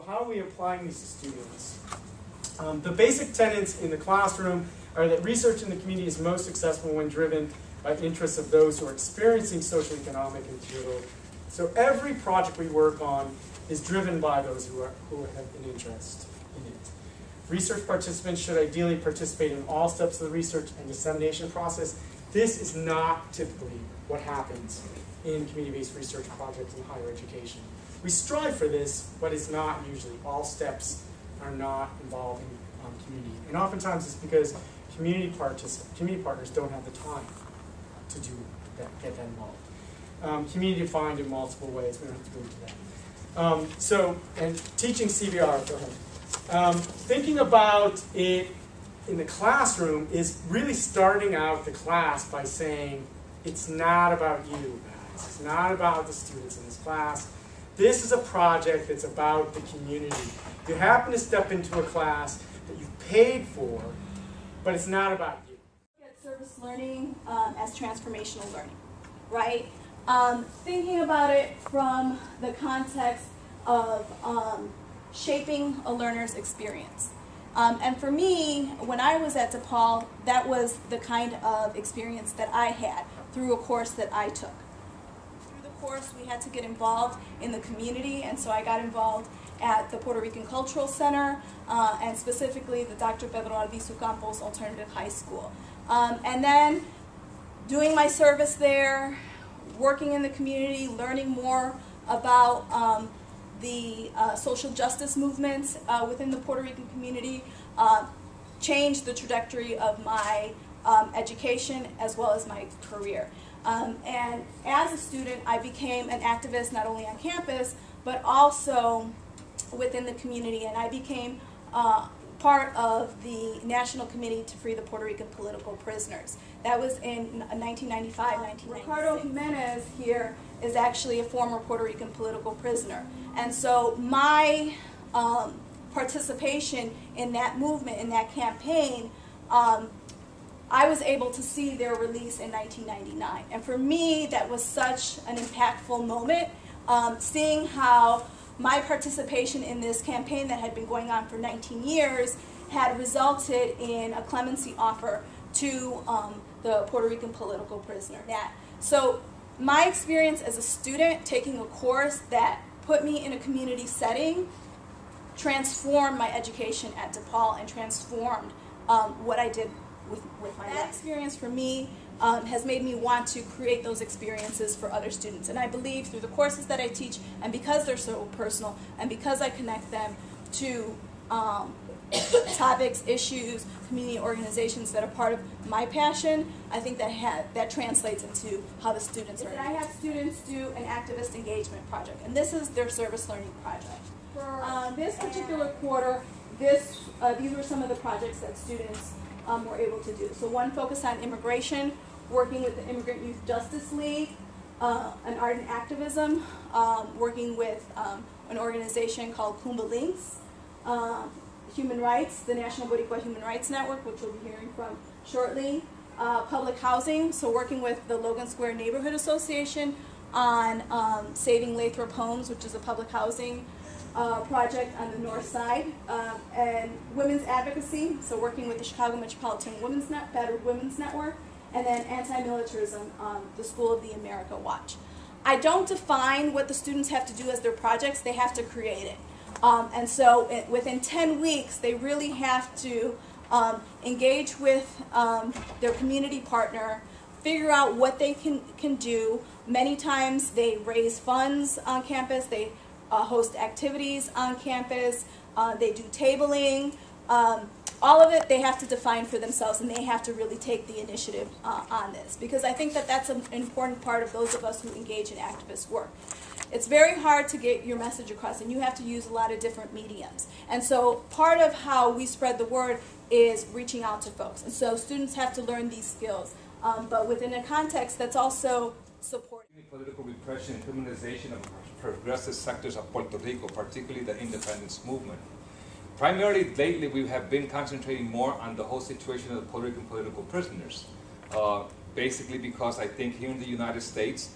how are we applying these to students? The basic tenets in the classroom are that research in the community is most successful when driven by the interests of those who are experiencing social, economic, and material. So every project we work on is driven by those who have an interest in it. Research participants should ideally participate in all steps of the research and dissemination process. This is not typically what happens in community-based research projects in higher education. We strive for this, but it's not usually. All steps are not involving community. And oftentimes it's because community partners don't have the time to do that, get that involved. Community defined in multiple ways. We don't have to go into that. And teaching CBR, go ahead. Thinking about it in the classroom is really starting out the class by saying, it's not about you guys. It's not about the students in this class. This is a project that's about the community. You happen to step into a class that you've paid for, but it's not about you. At service learning as transformational learning, right? Thinking about it from the context of shaping a learner's experience. And for me, when I was at DePaul, that was the kind of experience that I had through a course that I took. Through the course, we had to get involved in the community, and so I got involved at the Puerto Rican Cultural Center, and specifically the Dr. Pedro Albizu Campos Alternative High School. And then doing my service there, working in the community, learning more about the social justice movements within the Puerto Rican community, changed the trajectory of my education as well as my career. And as a student, I became an activist not only on campus, but also within the community, and I became part of the National Committee to Free the Puerto Rican Political Prisoners. That was in 1995, 1996. Ricardo Jimenez here is actually a former Puerto Rican political prisoner. And so my participation in that movement, in that campaign, I was able to see their release in 1999. And for me, that was such an impactful moment, seeing how my participation in this campaign that had been going on for 19 years had resulted in a clemency offer to the Puerto Rican political prisoner. So my experience as a student taking a course that put me in a community setting transformed my education at DePaul and transformed what I did with my life. That experience for me has made me want to create those experiences for other students. And I believe through the courses that I teach, and because they're so personal, and because I connect them to topics, issues, community organizations that are part of my passion, I think that translates into how the students are. I have students do an activist engagement project, and this is their service learning project. For this particular quarter, these were some of the projects that students were able to do. So one focused on immigration, working with the Immigrant Youth Justice League, an art and activism, working with an organization called Kumba Links, human rights, the National Boricua Human Rights Network, which we'll be hearing from shortly, public housing, so working with the Logan Square Neighborhood Association on saving Lathrop Homes, which is a public housing project on the north side, and women's advocacy, so working with the Chicago Metropolitan Battered Women's Network, and then anti-militarism, the School of the America Watch. I don't define what the students have to do as their projects, they have to create it. And so within 10 weeks, they really have to engage with their community partner, figure out what they can do. Many times they raise funds on campus, they host activities on campus, they do tabling. All of it they have to define for themselves, and they have to really take the initiative on this, because I think that that's an important part of those of us who engage in activist work. It's very hard to get your message across, and you have to use a lot of different mediums. And so part of how we spread the word is reaching out to folks. And so students have to learn these skills, but within a context that's also supporting. Political repression and criminalization of progressive sectors of Puerto Rico, particularly the independence movement. Primarily, lately, we have been concentrating more on the whole situation of the Puerto Rican political prisoners. basically because I think here in the United States,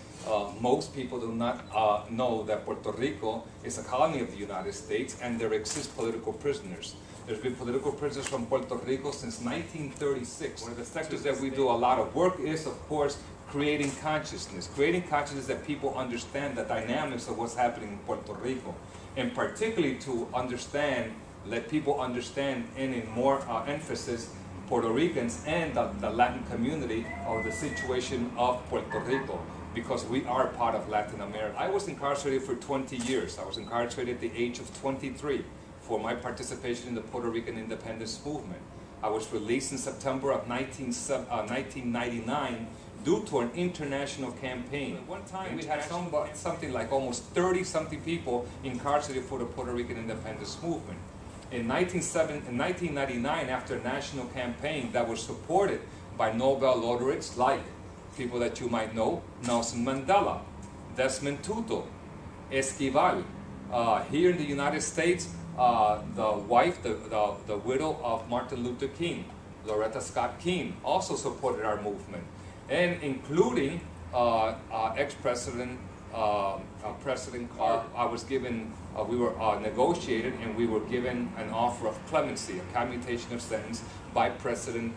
most people do not know that Puerto Rico is a colony of the United States and there exist political prisoners. There's been political prisoners from Puerto Rico since 1936. One of the sectors that we do a lot of work is, of course, creating consciousness that people understand the dynamics of what's happening in Puerto Rico, and particularly to understand, let people understand, and in more emphasis, Puerto Ricans and the Latin community of the situation of Puerto Rico, because we are part of Latin America. I was incarcerated for 20 years. I was incarcerated at the age of 23 for my participation in the Puerto Rican independence movement. I was released in September of 1999 due to an international campaign. At one time, we had something like almost 30-something people incarcerated for the Puerto Rican independence movement. In 1999, after a national campaign that was supported by Nobel laureates like people that you might know, Nelson Mandela, Desmond Tutu, Esquivel. Here in the United States, the wife, the widow of Martin Luther King, Loretta Scott King, also supported our movement, and including ex-president President Carter. I was given, we were negotiated, and we were given an offer of clemency, a commutation of sentence by President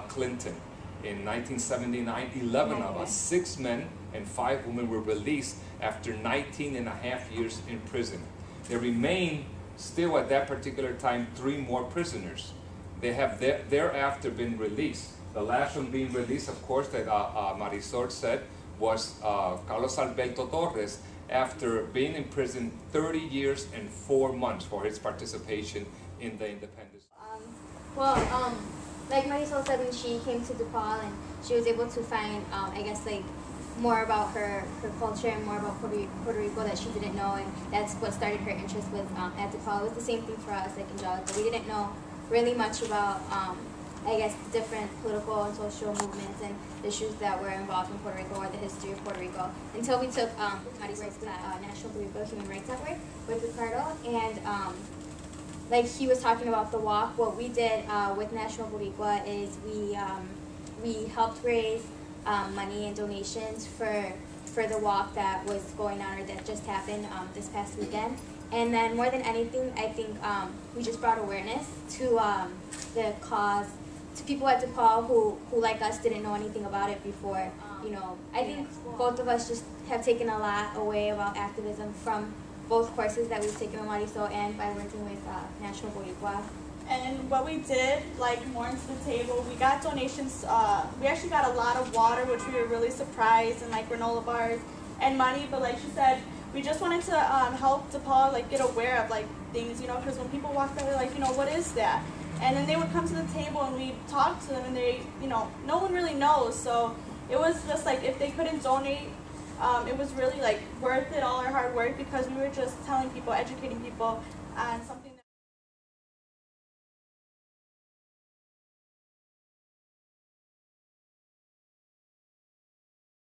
Clinton. In 1979, 11 of us, 6 men and 5 women, were released after 19 and a half years in prison. There remain still at that particular time 3 more prisoners. They have thereafter been released. The last one being released, of course, that Marisol said, was Carlos Alberto Torres, after being in prison 30 years and 4 months for his participation in the independence. Like Marisol said, when she came to DePaul and she was able to find, I guess, like, more about her culture and more about Puerto Rico that she didn't know, and that's what started her interest with at DePaul. It was the same thing for us, like Angelica. We didn't know really much about, I guess, different political and social movements and issues that were involved in Puerto Rico or the history of Puerto Rico until we took Marisol's National Puerto Rico Human Rights Network with Ricardo, and like he was talking about the walk. What we did with National Boricua is we helped raise money and donations for the walk that was going on, or that just happened this past weekend. And then more than anything, I think we just brought awareness to the cause, to people at DePaul who like us didn't know anything about it before. You know, I think both of us just have taken a lot away about activism from both courses that we've taken with Marisol and by working with National Boricua. And what we did, like, more into the table, we got donations. We actually got a lot of water, which we were really surprised, and like granola bars and money. But like she said, we just wanted to help DePaul, like, get aware of, like, things, you know, because when people walk by, they're like, you know, what is that? And then they would come to the table and we talk to them, and they, you know, no one really knows. So it was just like, if they couldn't donate, it was really, like, worth it, all our hard work, because we were just telling people, educating people on something.